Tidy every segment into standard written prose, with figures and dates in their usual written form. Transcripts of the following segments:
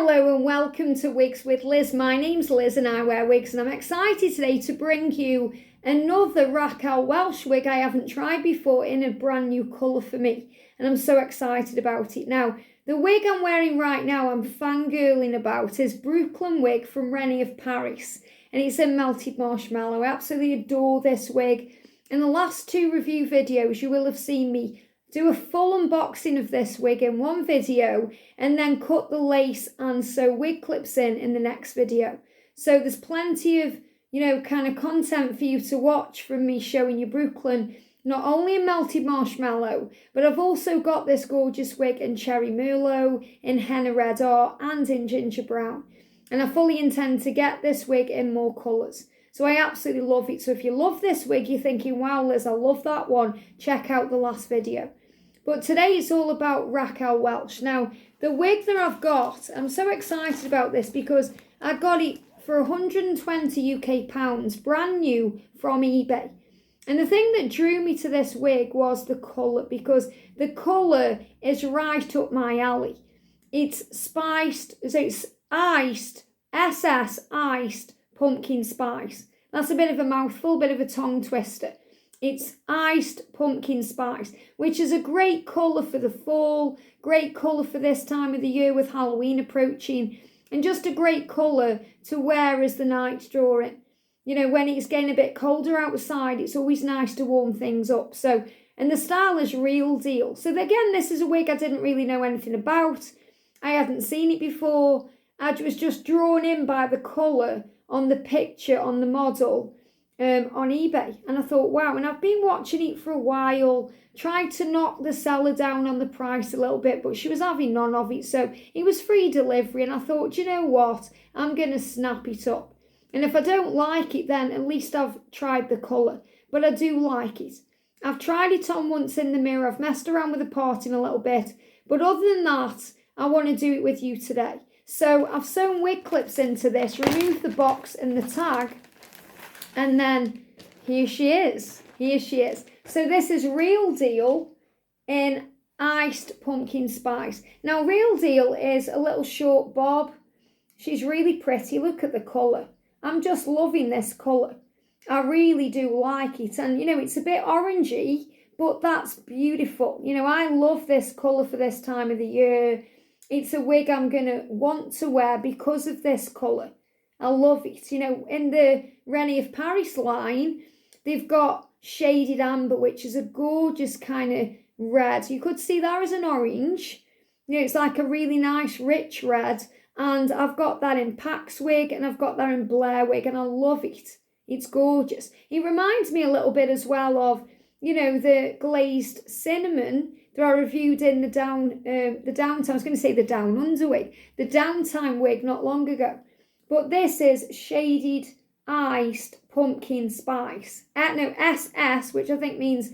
Hello and welcome to Wigs with Liz. My name's Liz and I wear wigs, and I'm excited today to bring you another Raquel Welch wig I haven't tried before in a brand new colour for me, and I'm so excited about it. Now, the wig I'm wearing right now, I'm fangirling about, is Brooklyn wig from Rennie of Paris, and it's a melted marshmallow. I absolutely adore this wig. In the last two review videos, you will have seen me do a full unboxing of this wig in one video and then cut the lace and sew wig clips in the next video. So there's plenty of, kind of content for you to watch from me showing you Brooklyn, not only in melted marshmallow, but I've also got this gorgeous wig in cherry merlot, in henna red art and in ginger brown. And I fully intend to get this wig in more colours. So I absolutely love it. So if you love this wig, you're thinking, wow, Liz, I love that one, check out the last video. But today it's all about Raquel Welch. Now, the wig that I've got, I'm so excited about this because I got it for 120 UK pounds, brand new from eBay. And the thing that drew me to this wig was the colour, because the colour is right up my alley. It's spiced, so it's iced, SS iced pumpkin spice. That's a bit of a mouthful, a bit of a tongue twister. It's iced pumpkin spice, which is a great colour for the fall, great colour for this time of the year with Halloween approaching, and just a great colour to wear as the night's drawing. When it's getting a bit colder outside, it's always nice to warm things up. So, and the style is real deal. So again, this is a wig I didn't really know anything about. I hadn't seen it before. I was just drawn in by the colour on the picture on the model on eBay, and I thought, wow. And I've been watching it for a while, tried to knock the seller down on the price a little bit, but she was having none of it, so it was free delivery, and I thought, you know what, I'm gonna snap it up. And if I don't like it, then at least I've tried the colour. But I do like it. I've tried it on once in the mirror, I've messed around with the parting a little bit, but other than that, I want to do it with you today. So I've sewn wig clips into this, removed the box and the tag, and then here she is. So this is Real Deal in iced pumpkin spice. Now, Real Deal is a little short bob. She's really pretty. Look at the colour. I'm just loving this colour. I really do like it. And, it's a bit orangey, but that's beautiful. I love this colour for this time of the year. It's a wig I'm going to want to wear because of this colour. I love it. In the Rennie of Paris line, they've got shaded amber, which is a gorgeous kind of red. You could see that as an orange. It's like a really nice, rich red. And I've got that in Pax wig, and I've got that in Blair wig, and I love it. It's gorgeous. It reminds me a little bit as well of, the glazed cinnamon that I reviewed in the downtime. I was going to say the down under wig, the downtime wig not long ago. But this is shaded iced pumpkin spice. No, SS, which I think means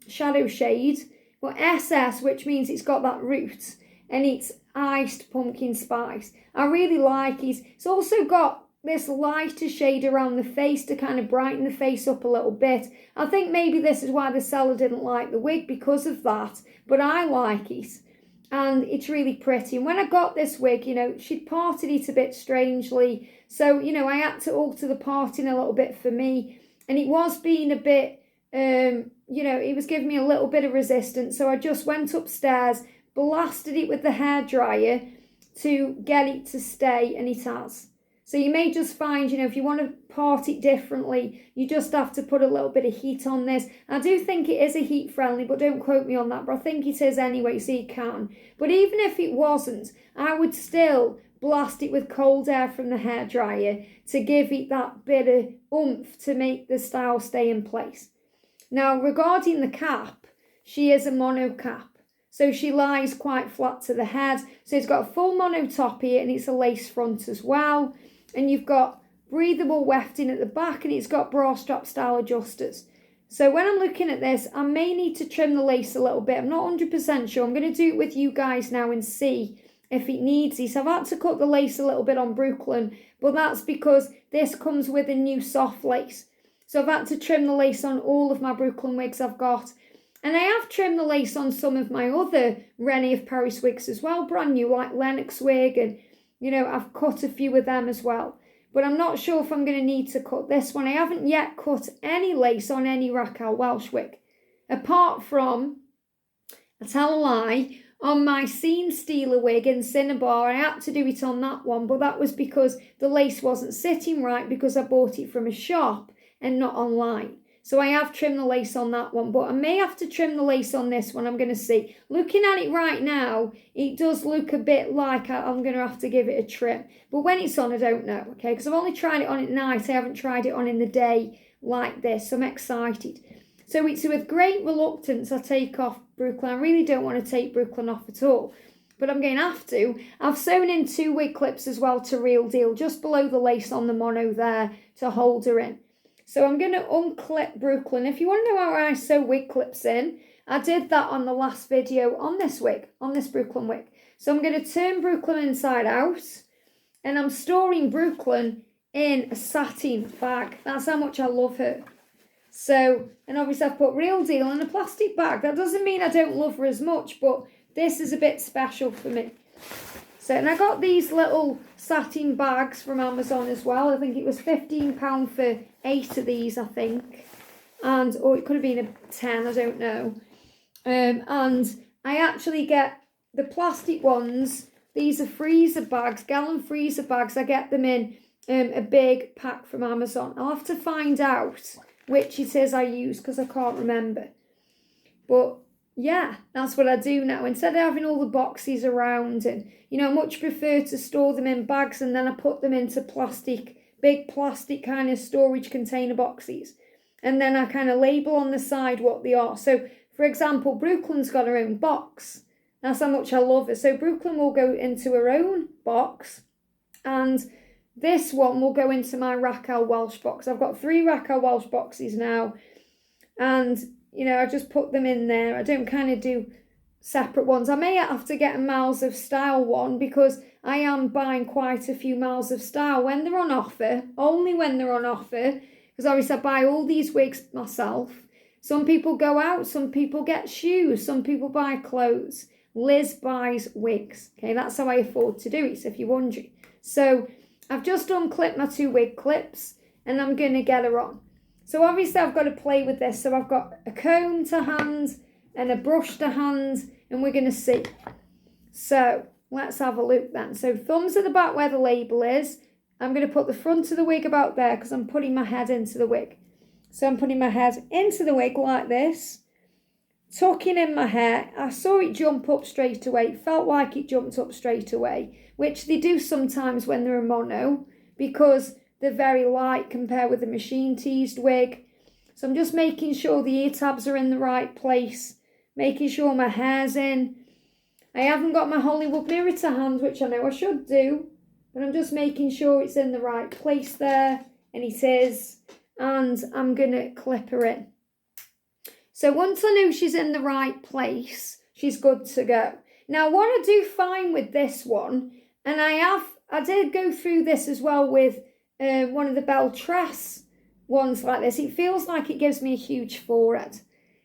shadow shade, but SS, which means it's got that root, and it's iced pumpkin spice. I really like it. It's also got this lighter shade around the face to kind of brighten the face up a little bit. I think maybe this is why the seller didn't like the wig, because of that, but I like it. And it's really pretty. And when I got this wig, she'd parted it a bit strangely. So, I had to alter the parting a little bit for me. And it was being a bit, it was giving me a little bit of resistance. So I just went upstairs, blasted it with the hairdryer to get it to stay, and it has. So you may just find, if you want to part it differently, you just have to put a little bit of heat on this. I do think it is a heat friendly, but don't quote me on that, but I think it is anyway, so you can. But even if it wasn't, I would still blast it with cold air from the hairdryer to give it that bit of oomph to make the style stay in place. Now, regarding the cap, she is a mono cap. So she lies quite flat to the head. So it's got a full mono top here, and it's a lace front as well. And you've got breathable wefting at the back, and it's got bra strap style adjusters. So when I'm looking at this, I may need to trim the lace a little bit. I'm not 100% sure. I'm going to do it with you guys now and see if it needs it. So I've had to cut the lace a little bit on Brooklyn, but that's because this comes with a new soft lace. So I've had to trim the lace on all of my Brooklyn wigs I've got. And I have trimmed the lace on some of my other Rennie of Paris wigs as well, brand new, like Lennox wig and you know, I've cut a few of them as well. But I'm not sure if I'm going to need to cut this one. I haven't yet cut any lace on any Raquel Welch wig. Apart from, I tell a lie, on my Scene Stealer wig in Cinnabar, I had to do it on that one. But that was because the lace wasn't sitting right because I bought it from a shop and not online. So I have trimmed the lace on that one, but I may have to trim the lace on this one. I'm going to see. Looking at it right now, it does look a bit like I'm going to have to give it a trim. But when it's on, I don't know, okay? Because I've only tried it on at night. I haven't tried it on in the day like this. So I'm excited. So it's with great reluctance I take off Brooklyn. I really don't want to take Brooklyn off at all, but I'm going to have to. I've sewn in 2 wig clips as well to Real Deal, just below the lace on the mono there to hold her in. So I'm going to unclip Brooklyn. If you want to know how I sew wig clips in, I did that on the last video on this wig, on this Brooklyn wig. So I'm going to turn Brooklyn inside out, and I'm storing Brooklyn in a satin bag. That's how much I love her. So, and obviously I've put Real Deal in a plastic bag. That doesn't mean I don't love her as much, but this is a bit special for me. So, and I got these little satin bags from Amazon as well. I think it was £15 for 8 of these, I think. And, or it could have been a 10, I don't know. And I actually get the plastic ones. These are freezer bags, gallon freezer bags. I get them in a big pack from Amazon. I'll have to find out which it is I use because I can't remember. But yeah, that's what I do now. Instead of having all the boxes around, and you know, I much prefer to store them in bags and then I put them into plastic, big plastic kind of storage container boxes. And then I kind of label on the side what they are. So, for example, Brooklyn's got her own box. That's how much I love her. So Brooklyn will go into her own box, and this one will go into my Raquel Welch box. I've got 3 Raquel Welch boxes now, and you know, I just put them in there. I don't kind of do separate ones. I may have to get a Miles of Style one because I am buying quite a few Miles of Style when they're on offer, only when they're on offer, because obviously I buy all these wigs myself. Some people go out, some people get shoes, some people buy clothes. Liz buys wigs. Okay, that's how I afford to do it, so if you're wondering. So I've just unclipped my 2 wig clips and I'm going to get her on. So obviously I've got to play with this. So I've got a comb to hand and a brush to hand, and we're going to see. So let's have a look then. So thumbs at the back where the label is. I'm going to put the front of the wig about there because I'm putting my head into the wig. So I'm putting my head into the wig like this, tucking in my hair. I saw it jump up straight away. It felt like it jumped up straight away, which they do sometimes when they're a mono because they're very light compared with the machine teased wig. So I'm just making sure the ear tabs are in the right place, making sure my hair's in. I haven't got my Hollywood mirror to hand, which I know I should do, but I'm just making sure it's in the right place there, and it is, and I'm going to clip her in. So once I know she's in the right place, she's good to go. Now what I do find with this one, and I did go through this as well with one of the Belle Tress ones like this, it feels like it gives me a huge forehead.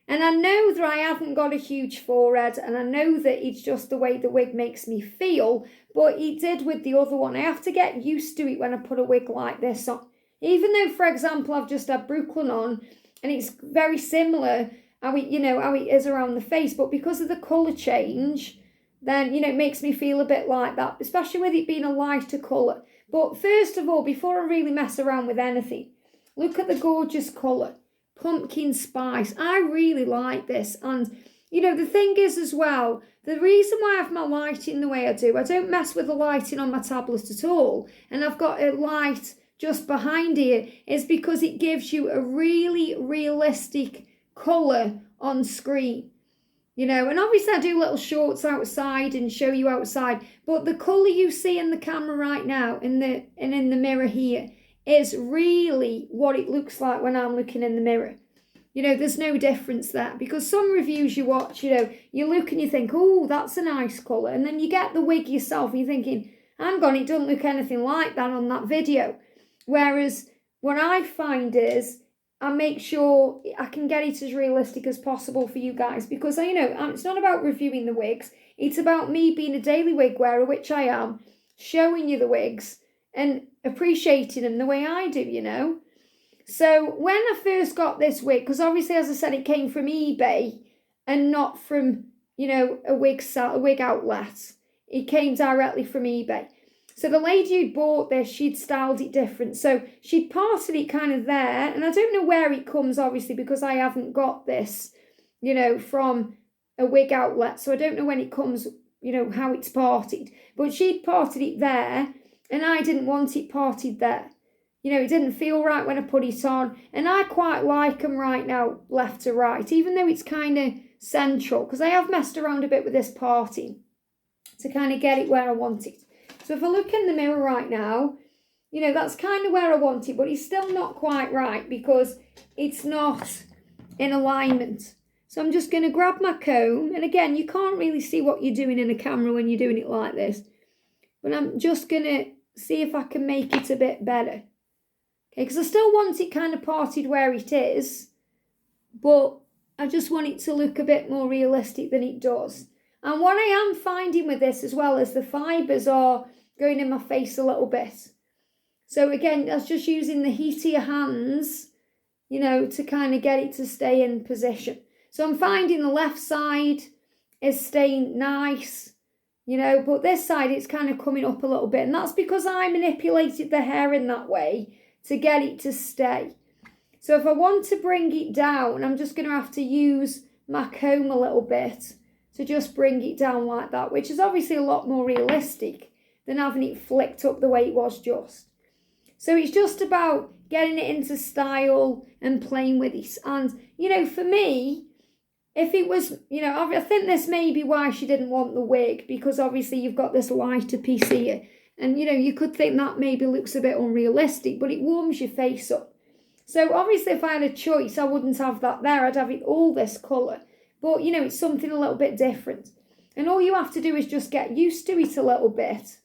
And I know that I haven't got a huge forehead, and I know that it's just the way the wig makes me feel, but it did with the other one. I have to get used to it when I put a wig like this on. Even though, for example, I've just had Brooklyn on, and it's very similar how it, how it is around the face, but because of the colour change, then, it makes me feel a bit like that, especially with it being a lighter colour. But first of all, before I really mess around with anything, look at the gorgeous colour. Pumpkin spice. I really like this. And, the thing is as well, the reason why I have my lighting the way I do, I don't mess with the lighting on my tablet at all. And I've got a light just behind here, is because it gives you a really realistic colour on screen. And obviously I do little shorts outside and show you outside, but the colour you see in the camera right now, in the mirror here, is really what it looks like when I'm looking in the mirror. There's no difference there, because some reviews you watch, you look and you think, oh, that's a nice colour, and then you get the wig yourself and you're thinking, hang on, it doesn't look anything like that on that video. Whereas what I find is, I make sure I can get it as realistic as possible for you guys, because it's not about reviewing the wigs. It's about me being a daily wig wearer, which I am, showing you the wigs and appreciating them the way I do, you know. So when I first got this wig, because obviously, as I said, it came from eBay and not from, you know, a wig outlet. It came directly from eBay. So the lady who bought this, she'd styled it different. So she'd parted it kind of there. And I don't know where it comes, obviously, because I haven't got this, you know, from a wig outlet. So I don't know when it comes, you know, how it's parted. But she'd parted it there, and I didn't want it parted there. You know, it didn't feel right when I put it on. And I quite like them right now, left to right, even though it's kind of central. Because I have messed around a bit with this parting to kind of get it where I want it. So if I look in the mirror right now, you know, that's kind of where I want it, but it's still not quite right because it's not in alignment. So I'm just going to grab my comb. And again, you can't really see what you're doing in a camera when you're doing it like this. But I'm just going to see if I can make it a bit better. Okay, because I still want it kind of parted where it is, but I just want it to look a bit more realistic than it does. And what I am finding with this as well is the fibres are going in my face a little bit. So again, that's just using the heat of your hands, you know, to kind of get it to stay in position. So I'm finding the left side is staying nice, you know, but this side it's kind of coming up a little bit. And that's because I manipulated the hair in that way to get it to stay. So if I want to bring it down, I'm just going to have to use my comb a little bit to just bring it down like that, which is obviously a lot more realistic than having it flicked up the way it was just. So it's just about getting it into style and playing with it. And, you know, for me, if it was, you know, I think this may be why she didn't want the wig, because obviously you've got this lighter piece here. And, you know, you could think that maybe looks a bit unrealistic, but it warms your face up. So obviously if I had a choice, I wouldn't have that there. I'd have it all this colour. But, you know, it's something a little bit different. And all you have to do is just get used to it a little bit.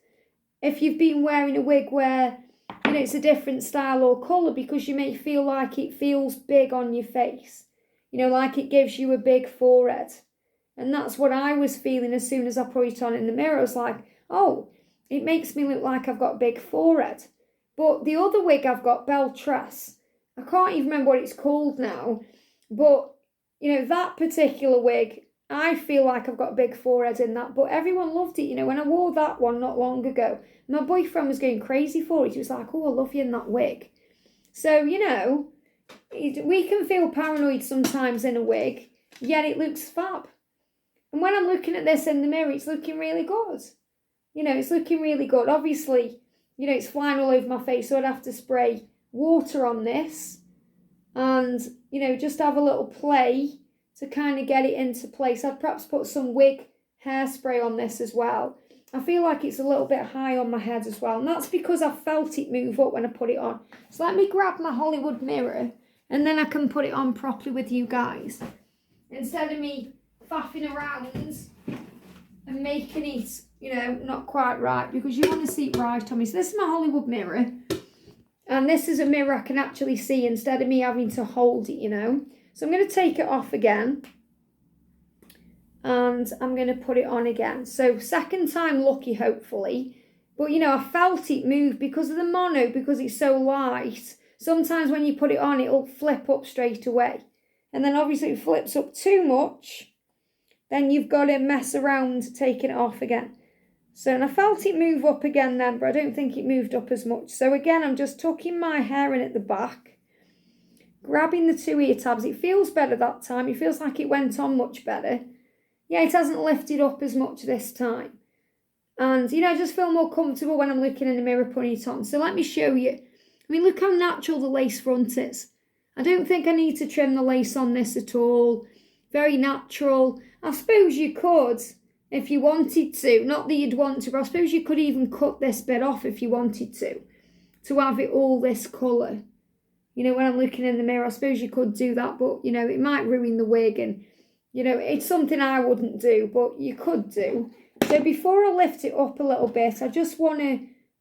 If you've been wearing a wig where, you know, it's a different style or colour, because you may feel like it feels big on your face. You know, like it gives you a big forehead. And that's what I was feeling as soon as I put it on in the mirror. I was like, oh, it makes me look like I've got a big forehead. But the other wig I've got, Belle Tress, I can't even remember what it's called now. But, you know, that particular wig, I feel like I've got a big forehead in that. But everyone loved it. You know, when I wore that one not long ago, my boyfriend was going crazy for it. He was like, oh, I love you in that wig. So, you know, we can feel paranoid sometimes in a wig, yet it looks fab. And when I'm looking at this in the mirror, it's looking really good. You know, it's looking really good. Obviously, you know, it's flying all over my face, so I'd have to spray water on this and, you know, just have a little play to kind of get it into place. I'd perhaps put some wig hairspray on this as well. I feel like it's a little bit high on my head as well, and that's because I felt it move up when I put it on. So let me grab my Hollywood mirror and then I can put it on properly with you guys, instead of me faffing around and making it, you know, not quite right, because you want to see it right on me. So this is my Hollywood mirror, and this is a mirror I can actually see instead of me having to hold it, you know. So I'm going to take it off again, and I'm going to put it on again. So second time lucky, hopefully. But, you know, I felt it move because of the mono, because it's so light. Sometimes when you put it on, it'll flip up straight away. And then obviously it flips up too much, then you've got to mess around taking it off again. So, and I felt it move up again then, but I don't think it moved up as much. So again, I'm just tucking my hair in at the back, grabbing the two ear tabs. It feels better that time. It feels like it went on much better. Yeah, it hasn't lifted up as much this time. And, you know, I just feel more comfortable when I'm looking in the mirror putting it on. So let me show you. I mean, look how natural the lace front is. I don't think I need to trim the lace on this at all. Very natural. I suppose you could, if you wanted to. Not that you'd want to, but I suppose you could even cut this bit off if you wanted to have it all this colour. You know, when I'm looking in the mirror, I suppose you could do that, but, you know, it might ruin the wig, and, you know, it's something I wouldn't do, but you could do. So before I lift it up a little bit, I just want to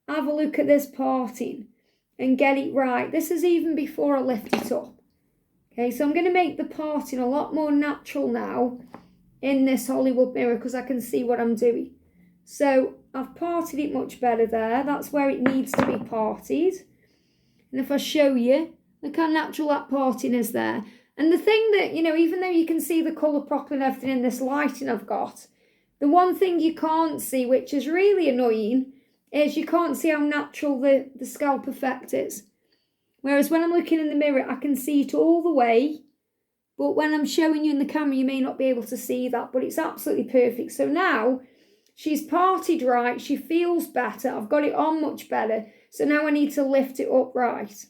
have a look at this parting and get it right. This is even before I lift it up. Okay, so I'm going to make the parting a lot more natural now in this Hollywood mirror, because I can see what I'm doing. So I've parted it much better there. That's where it needs to be parted. And if I show you, look how natural that parting is there. And the thing that, you know, even though you can see the colour properly and everything in this lighting I've got, the one thing you can't see, which is really annoying, is you can't see how natural the scalp effect is. Whereas when I'm looking in the mirror, I can see it all the way. But when I'm showing you in the camera, you may not be able to see that. But it's absolutely perfect. So now she's parted right. She feels better. I've got it on much better. So now I need to lift it up right.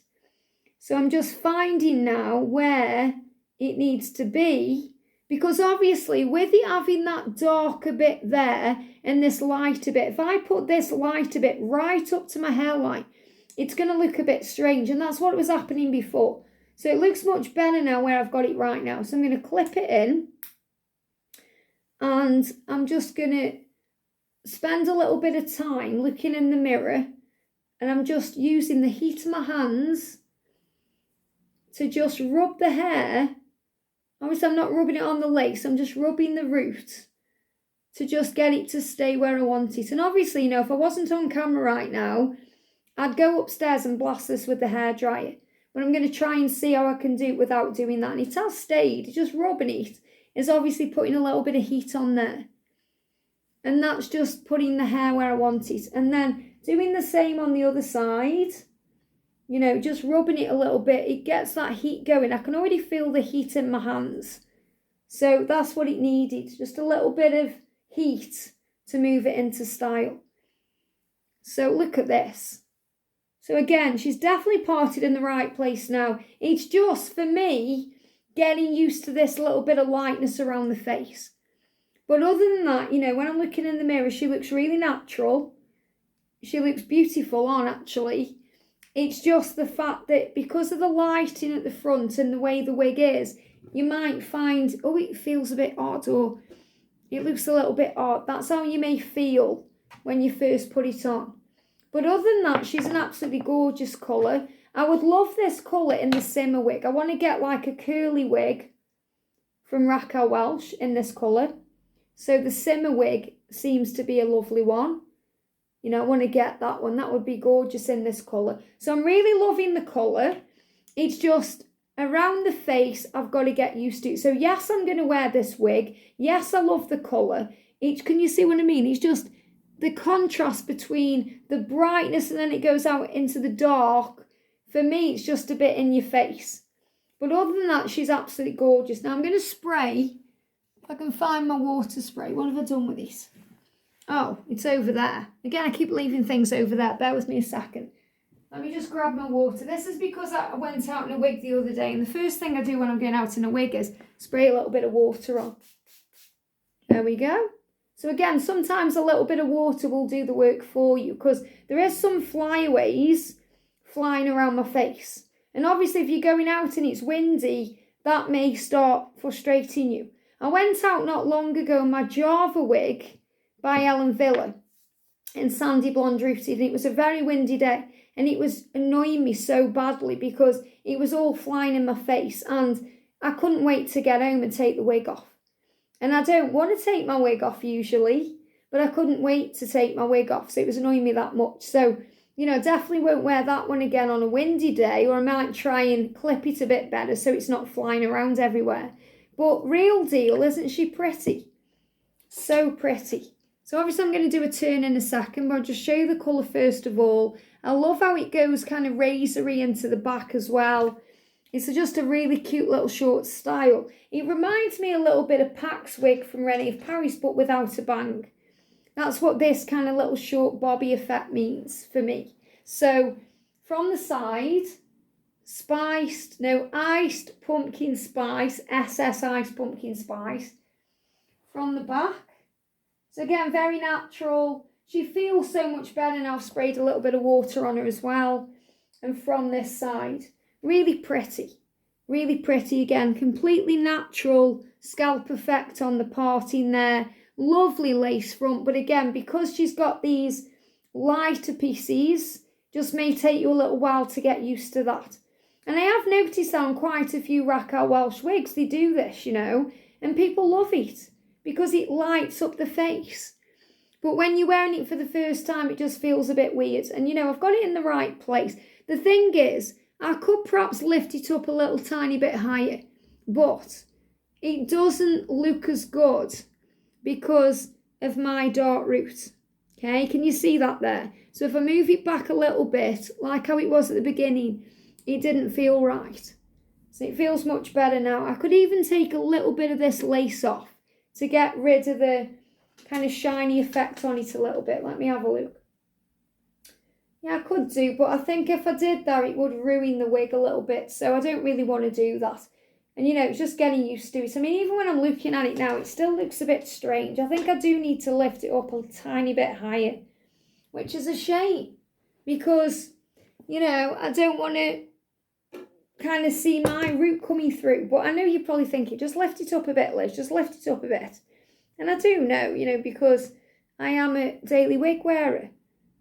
So I'm just finding now where it needs to be. Because obviously with it having that darker bit there and this lighter bit, if I put this lighter bit right up to my hairline, it's going to look a bit strange. And that's what was happening before. So it looks much better now where I've got it right now. So I'm going to clip it in. And I'm just going to spend a little bit of time looking in the mirror. And I'm just using the heat of my hands to just rub the hair. Obviously, I'm not rubbing it on the lace. I'm just rubbing the root to just get it to stay where I want it. And obviously, you know, if I wasn't on camera right now, I'd go upstairs and blast this with the hairdryer. But I'm going to try and see how I can do it without doing that. And it has stayed. Just rubbing it is obviously putting a little bit of heat on there. And that's just putting the hair where I want it. And then doing the same on the other side. You know, just rubbing it a little bit. It gets that heat going. I can already feel the heat in my hands. So that's what it needed. Just a little bit of heat to move it into style. So look at this. So again, she's definitely parted in the right place now. It's just, for me, getting used to this little bit of lightness around the face. But other than that, you know, when I'm looking in the mirror, she looks really natural. She looks beautiful on, actually. It's just the fact that because of the lighting at the front and the way the wig is, you might find, oh, it feels a bit odd or it looks a little bit odd. That's how you may feel when you first put it on. But other than that, she's an absolutely gorgeous colour. I would love this colour in the simmer wig. I want to get like a curly wig from Raquel Welch in this colour. So the simmer wig seems to be a lovely one. You know, I want to get that one. That would be gorgeous in this colour. So I'm really loving the colour. It's just around the face, I've got to get used to it. So yes, I'm going to wear this wig. Yes, I love the colour. Can you see what I mean? It's just the contrast between the brightness and then it goes out into the dark. For me, it's just a bit in your face. But other than that, she's absolutely gorgeous. Now I'm going to spray. If I can find my water spray. What have I done with this? Oh, it's over there. Again, I keep leaving things over there. Bear with me a second. Let me just grab my water. This is because I went out in a wig the other day. And the first thing I do when I'm going out in a wig is spray a little bit of water on. There we go. So again, sometimes a little bit of water will do the work for you. Because there is some flyaways flying around my face. And obviously if you're going out and it's windy, that may start frustrating you. I went out not long ago in my Java wig by Ellen Villa in Sandy Blonde Rooted, and it was a very windy day and it was annoying me so badly because it was all flying in my face and I couldn't wait to get home and take the wig off. And I don't want to take my wig off usually, but I couldn't wait to take my wig off, so it was annoying me that much. So, you know, definitely won't wear that one again on a windy day, or I might try and clip it a bit better so it's not flying around everywhere. But real deal, isn't she pretty? So pretty. So obviously I'm going to do a turn in a second, but I'll just show you the colour first of all. I love how it goes kind of razory into the back as well. It's just a really cute little short style. It reminds me a little bit of Pax's wig from Renee of Paris, but without a bang. That's what this kind of little short bobby effect means for me. So from the side, iced pumpkin spice, SS iced pumpkin spice. From the back. So again, very natural. She feels so much better now. I've sprayed a little bit of water on her as well. And from this side, really pretty. Really pretty again. Completely natural scalp effect on the parting there. Lovely lace front. But again, because she's got these lighter pieces, just may take you a little while to get used to that. And I have noticed on quite a few Raquel Welch wigs, they do this, you know. And people love it because it lights up the face. But when you're wearing it for the first time, it just feels a bit weird. And, I've got it in the right place. The thing is, I could perhaps lift it up a little tiny bit higher, but it doesn't look as good because of my dart root. Okay, can you see that there? So if I move it back a little bit, like how it was at the beginning, it didn't feel right. So it feels much better now. I could even take a little bit of this lace off to get rid of the kind of shiny effect on it a little bit. Let me have a look. Yeah, I could do, but I think if I did that, it would ruin the wig a little bit. So I don't really want to do that. And, it's just getting used to it. I mean, even when I'm looking at it now, it still looks a bit strange. I think I do need to lift it up a tiny bit higher, which is a shame because, I don't want to kind of see my root coming through. But I know you're probably thinking, just lift it up a bit, Liz. Just lift it up a bit. And I do know, because I am a daily wig wearer.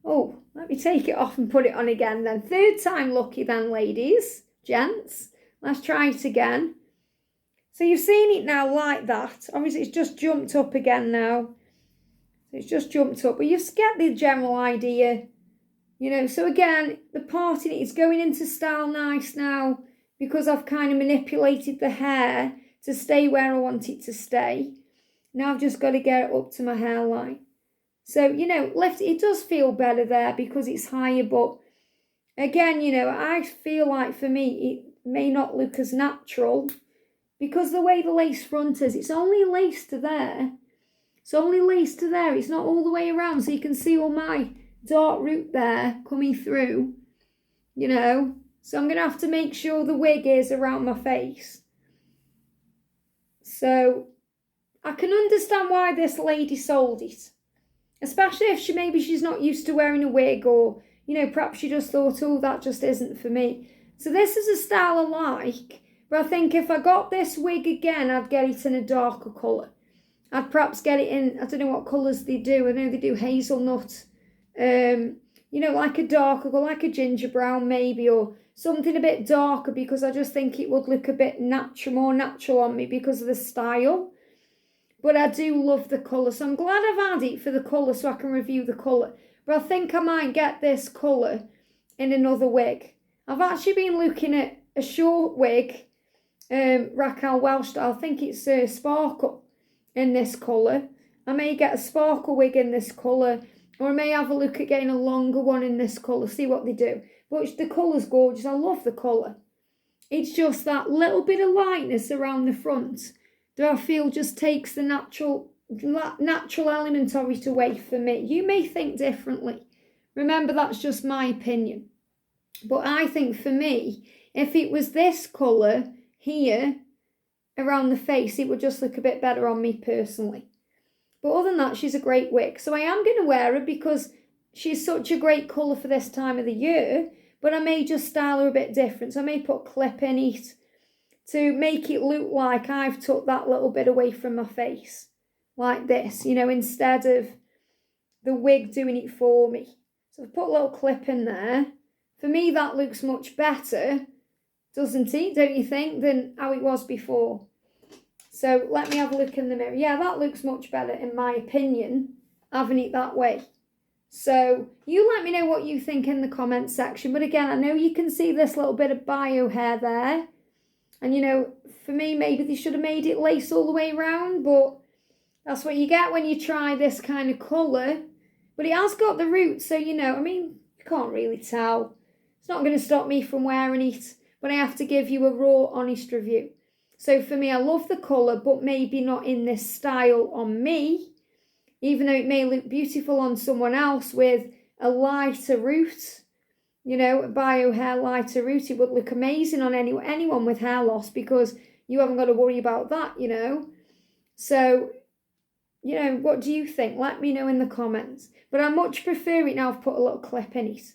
Oh, let me take it off and put it on again then. Third time lucky then, ladies, gents. Let's try it again. So you've seen it now like that. Obviously, it's just jumped up again now. It's just jumped up. But you get the general idea. So again, the parting it is going into style nice now because I've kind of manipulated the hair to stay where I want it to stay. Now I've just got to get it up to my hairline. So, left it does feel better there because it's higher. But again, I feel like for me, it may not look as natural because the way the lace front is, it's only laced to there. It's only laced to there. It's not all the way around. So you can see all my dart root there coming through, So I'm going to have to make sure the wig is around my face. So I can understand why this lady sold it. Especially if she's not used to wearing a wig or, perhaps she just thought, oh, that just isn't for me. So this is a style I like. But I think if I got this wig again, I'd get it in a darker colour. I'd perhaps get it in, I don't know what colours they do. I know they do hazelnut. Like a darker colour, like a ginger brown maybe, or something a bit darker because I just think it would look a bit more natural on me because of the style. But I do love the colour, so I'm glad I've had it for the colour so I can review the colour. But I think I might get this colour in another wig. I've actually been looking at a short wig, Raquel Welch, I think it's Sparkle in this colour. I may get a sparkle wig in this colour, or I may have a look at getting a longer one in this colour, see what they do. But the colour's gorgeous, I love the colour. It's just that little bit of lightness around the front that I feel just takes the natural element of it away for me. You may think differently. Remember, that's just my opinion. But I think for me, if it was this colour here around the face, it would just look a bit better on me personally. But other than that, she's a great wig. So I am going to wear her because she's such a great colour for this time of the year. But I may just style her a bit different. So I may put a clip in it to make it look like I've took that little bit away from my face. Like this, instead of the wig doing it for me. So I've put a little clip in there. For me, that looks much better, doesn't it, don't you think, than how it was before. So let me have a look in the mirror. Yeah, that looks much better, in my opinion, having it that way. So you let me know what you think in the comments section. But again, I know you can see this little bit of bio hair there. And, for me, maybe they should have made it lace all the way around. But that's what you get when you try this kind of colour. But it has got the roots. So, you can't really tell. It's not going to stop me from wearing it. But I have to give you a raw, honest review. So for me, I love the colour, but maybe not in this style on me. Even though it may look beautiful on someone else with a lighter root. A bio hair lighter root, it would look amazing on anyone with hair loss because you haven't got to worry about that, So, what do you think? Let me know in the comments. But I much prefer it now I've put a little clip in it.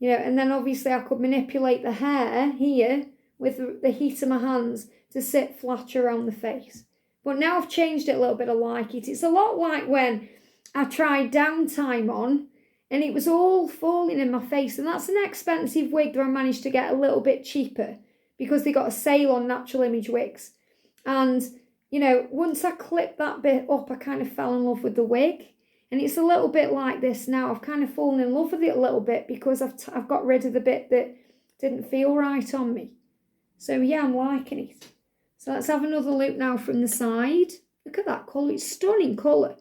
And then obviously I could manipulate the hair here with the heat of my hands to sit flat around the face. But now I've changed it a little bit, I like it. It's a lot like when I tried Downtime on and it was all falling in my face. And that's an expensive wig that I managed to get a little bit cheaper because they got a sale on Natural Image wigs. And, once I clipped that bit up, I kind of fell in love with the wig. And it's a little bit like this now. I've kind of fallen in love with it a little bit because I've got rid of the bit that didn't feel right on me. So yeah, I'm liking it. So let's have another look now from the side. Look at that colour. It's stunning colour.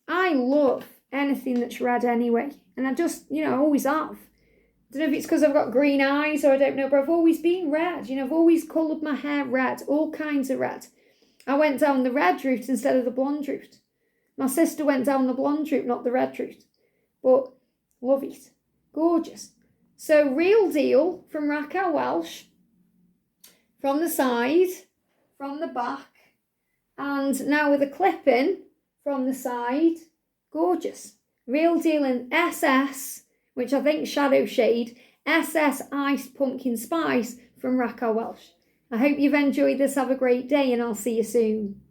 I love anything that's red anyway. And I just, I always have. I don't know if it's because I've got green eyes or I don't know, but I've always been red. I've always coloured my hair red, all kinds of red. I went down the red route instead of the blonde route. My sister went down the blonde route, not the red route. But love it. Gorgeous. So Real Deal from Raquel Welch. From the side, from the back. And now with a clip-in from the side. Gorgeous. Real Deal in SS, which I think shadow shade. SS Iced Pumpkin Spice from Raquel Welch. I hope you've enjoyed this. Have a great day and I'll see you soon.